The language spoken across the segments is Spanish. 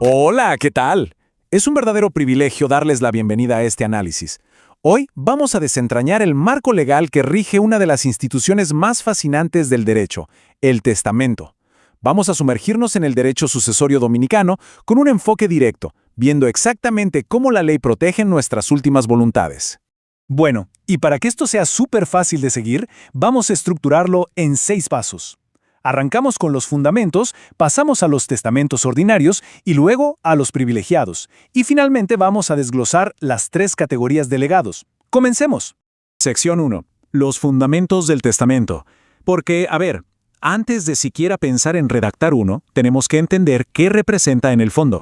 Hola, ¿qué tal? Es un verdadero privilegio darles la bienvenida a este análisis. Hoy vamos a desentrañar el marco legal que rige una de las instituciones más fascinantes del derecho, el testamento. Vamos a sumergirnos en el derecho sucesorio dominicano con un enfoque directo, viendo exactamente cómo la ley protege nuestras últimas voluntades. Bueno, y para que esto sea súper fácil de seguir, vamos a estructurarlo en 6 pasos. Arrancamos con los fundamentos, pasamos a los testamentos ordinarios y luego a los privilegiados. Y finalmente vamos a desglosar las 3 categorías de legados. ¡Comencemos! Sección 1. Los fundamentos del testamento. Porque, antes de siquiera pensar en redactar uno, tenemos que entender qué representa en el fondo.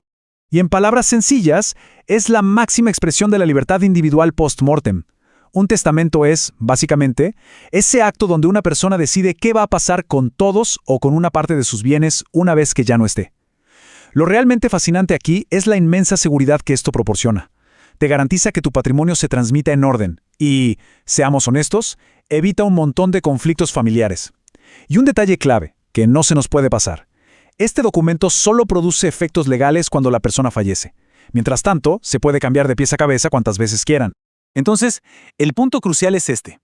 Y en palabras sencillas, es la máxima expresión de la libertad individual post-mortem. Un testamento es, básicamente, ese acto donde una persona decide qué va a pasar con todos o con una parte de sus bienes una vez que ya no esté. Lo realmente fascinante aquí es la inmensa seguridad que esto proporciona. Te garantiza que tu patrimonio se transmita en orden y, seamos honestos, evita un montón de conflictos familiares. Y un detalle clave, que no se nos puede pasar. Este documento solo produce efectos legales cuando la persona fallece. Mientras tanto, se puede cambiar de pies a cabeza cuantas veces quieran. Entonces, el punto crucial es este.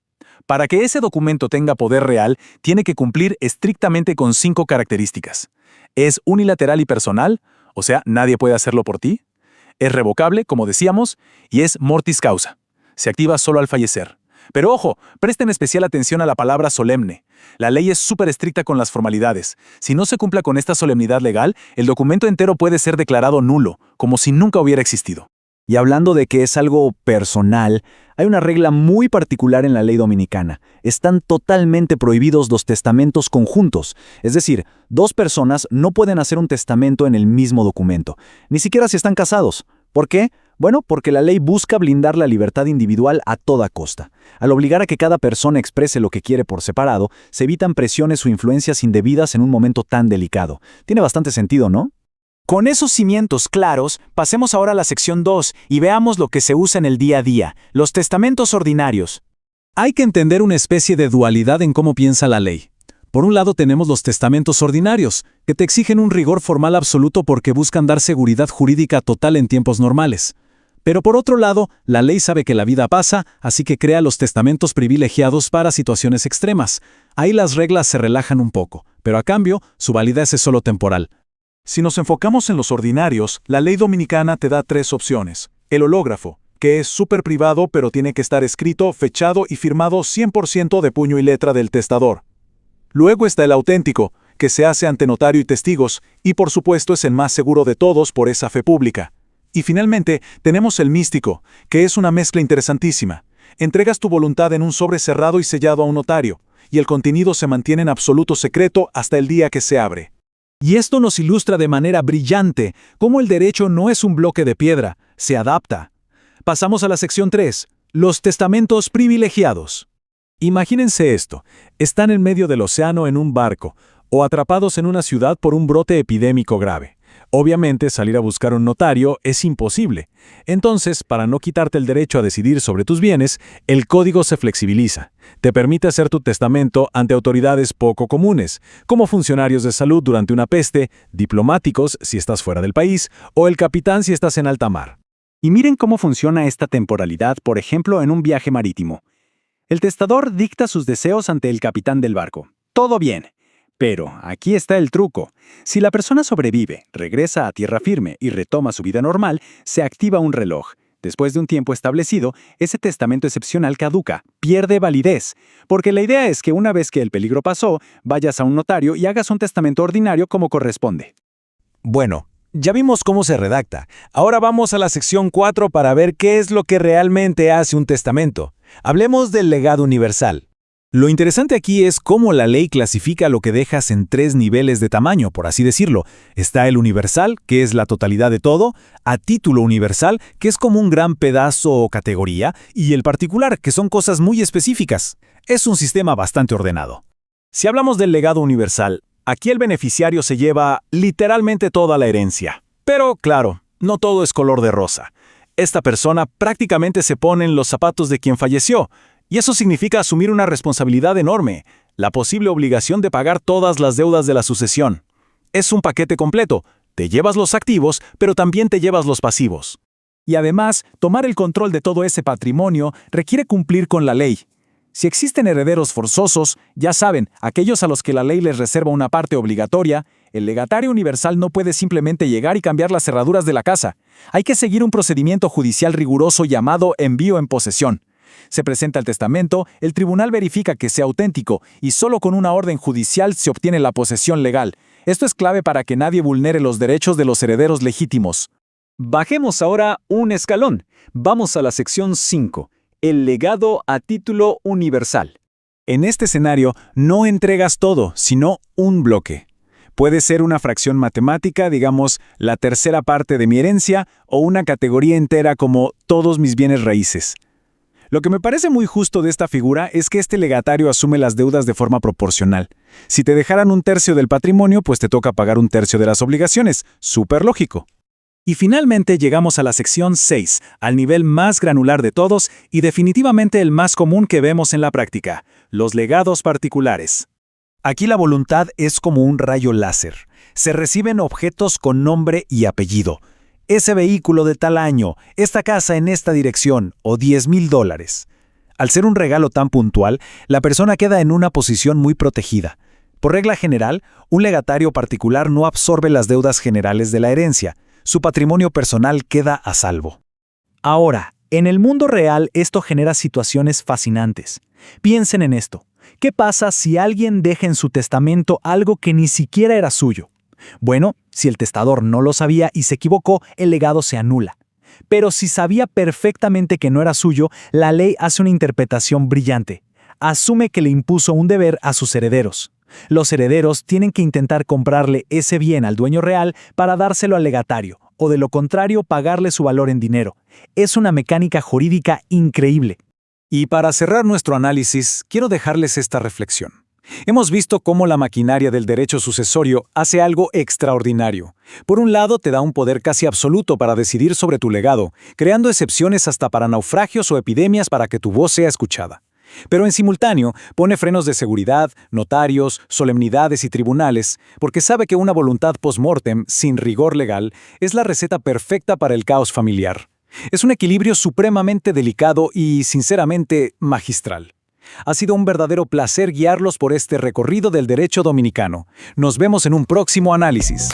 Para que ese documento tenga poder real, tiene que cumplir estrictamente con 5 características. Es unilateral y personal, o sea, nadie puede hacerlo por ti. Es revocable, como decíamos, y es mortis causa. Se activa solo al fallecer. Pero ojo, presten especial atención a la palabra solemne. La ley es súper estricta con las formalidades. Si no se cumpla con esta solemnidad legal, el documento entero puede ser declarado nulo, como si nunca hubiera existido. Y hablando de que es algo personal, hay una regla muy particular en la ley dominicana. Están totalmente prohibidos los testamentos conjuntos. Es decir, 2 personas no pueden hacer un testamento en el mismo documento, ni siquiera si están casados. ¿Por qué? Bueno, porque la ley busca blindar la libertad individual a toda costa. Al obligar a que cada persona exprese lo que quiere por separado, se evitan presiones o influencias indebidas en un momento tan delicado. Tiene bastante sentido, ¿no? Con esos cimientos claros, pasemos ahora a la sección 2 y veamos lo que se usa en el día a día, los testamentos ordinarios. Hay que entender una especie de dualidad en cómo piensa la ley. Por un lado tenemos los testamentos ordinarios, que te exigen un rigor formal absoluto porque buscan dar seguridad jurídica total en tiempos normales. Pero por otro lado, la ley sabe que la vida pasa, así que crea los testamentos privilegiados para situaciones extremas. Ahí las reglas se relajan un poco, pero a cambio, su validez es solo temporal. Si nos enfocamos en los ordinarios, la ley dominicana te da 3 opciones. El hológrafo, que es súper privado pero tiene que estar escrito, fechado y firmado 100% de puño y letra del testador. Luego está el auténtico, que se hace ante notario y testigos, y por supuesto es el más seguro de todos por esa fe pública. Y finalmente tenemos el místico, que es una mezcla interesantísima. Entregas tu voluntad en un sobre cerrado y sellado a un notario, y el contenido se mantiene en absoluto secreto hasta el día que se abre. Y esto nos ilustra de manera brillante cómo el derecho no es un bloque de piedra, se adapta. Pasamos a la sección 3, los testamentos privilegiados. Imagínense esto, están en medio del océano en un barco, o atrapados en una ciudad por un brote epidémico grave. Obviamente, salir a buscar un notario es imposible. Entonces, para no quitarte el derecho a decidir sobre tus bienes, el código se flexibiliza. Te permite hacer tu testamento ante autoridades poco comunes, como funcionarios de salud durante una peste, diplomáticos si estás fuera del país, o el capitán si estás en alta mar. Y miren cómo funciona esta temporalidad, por ejemplo, en un viaje marítimo. El testador dicta sus deseos ante el capitán del barco. Todo bien. Pero aquí está el truco. Si la persona sobrevive, regresa a tierra firme y retoma su vida normal, se activa un reloj. Después de un tiempo establecido, ese testamento excepcional caduca, pierde validez. Porque la idea es que una vez que el peligro pasó, vayas a un notario y hagas un testamento ordinario como corresponde. Bueno, ya vimos cómo se redacta. Ahora vamos a la sección 4 para ver qué es lo que realmente hace un testamento. Hablemos del legado universal. Lo interesante aquí es cómo la ley clasifica lo que dejas en 3 niveles de tamaño, por así decirlo. Está el universal, que es la totalidad de todo, a título universal, que es como un gran pedazo o categoría, y el particular, que son cosas muy específicas. Es un sistema bastante ordenado. Si hablamos del legado universal, aquí el beneficiario se lleva literalmente toda la herencia. Pero, claro, no todo es color de rosa. Esta persona prácticamente se pone en los zapatos de quien falleció, y eso significa asumir una responsabilidad enorme, la posible obligación de pagar todas las deudas de la sucesión. Es un paquete completo, Te llevas los activos, pero también te llevas los pasivos. Y además, tomar el control de todo ese patrimonio requiere cumplir con la ley. Si existen herederos forzosos, ya saben, aquellos a los que la ley les reserva una parte obligatoria, el legatario universal no puede simplemente llegar y cambiar las cerraduras de la casa. Hay que seguir un procedimiento judicial riguroso llamado envío en posesión. Se presenta el testamento, el tribunal verifica que sea auténtico y solo con una orden judicial se obtiene la posesión legal. Esto es clave para que nadie vulnere los derechos de los herederos legítimos. Bajemos ahora un escalón. Vamos a la sección 5. El legado a título universal. En este escenario no entregas todo, sino un bloque. Puede ser una fracción matemática, digamos, la tercera parte de mi herencia, o una categoría entera como todos mis bienes raíces. Lo que me parece muy justo de esta figura es que este legatario asume las deudas de forma proporcional. Si te dejaran un tercio del patrimonio, pues te toca pagar un tercio de las obligaciones. Súper lógico. Y finalmente llegamos a la sección 6, al nivel más granular de todos y definitivamente el más común que vemos en la práctica, los legados particulares. Aquí la voluntad es como un rayo láser. Se reciben objetos con nombre y apellido. Ese vehículo de tal año, esta casa en esta dirección, o $10,000. Al ser un regalo tan puntual, la persona queda en una posición muy protegida. Por regla general, un legatario particular no absorbe las deudas generales de la herencia. Su patrimonio personal queda a salvo. Ahora, en el mundo real esto genera situaciones fascinantes. Piensen en esto. ¿Qué pasa si alguien deja en su testamento algo que ni siquiera era suyo? Bueno, si el testador no lo sabía y se equivocó, el legado se anula. Pero si sabía perfectamente que no era suyo, la ley hace una interpretación brillante. Asume que le impuso un deber a sus herederos. Los herederos tienen que intentar comprarle ese bien al dueño real para dárselo al legatario, o de lo contrario pagarle su valor en dinero. Es una mecánica jurídica increíble. Y para cerrar nuestro análisis, quiero dejarles esta reflexión. Hemos visto cómo la maquinaria del derecho sucesorio hace algo extraordinario. Por un lado, te da un poder casi absoluto para decidir sobre tu legado, creando excepciones hasta para naufragios o epidemias para que tu voz sea escuchada. Pero en simultáneo, pone frenos de seguridad, notarios, solemnidades y tribunales, porque sabe que una voluntad post-mortem, sin rigor legal, es la receta perfecta para el caos familiar. Es un equilibrio supremamente delicado y, sinceramente, magistral. Ha sido un verdadero placer guiarlos por este recorrido del derecho dominicano. Nos vemos en un próximo análisis.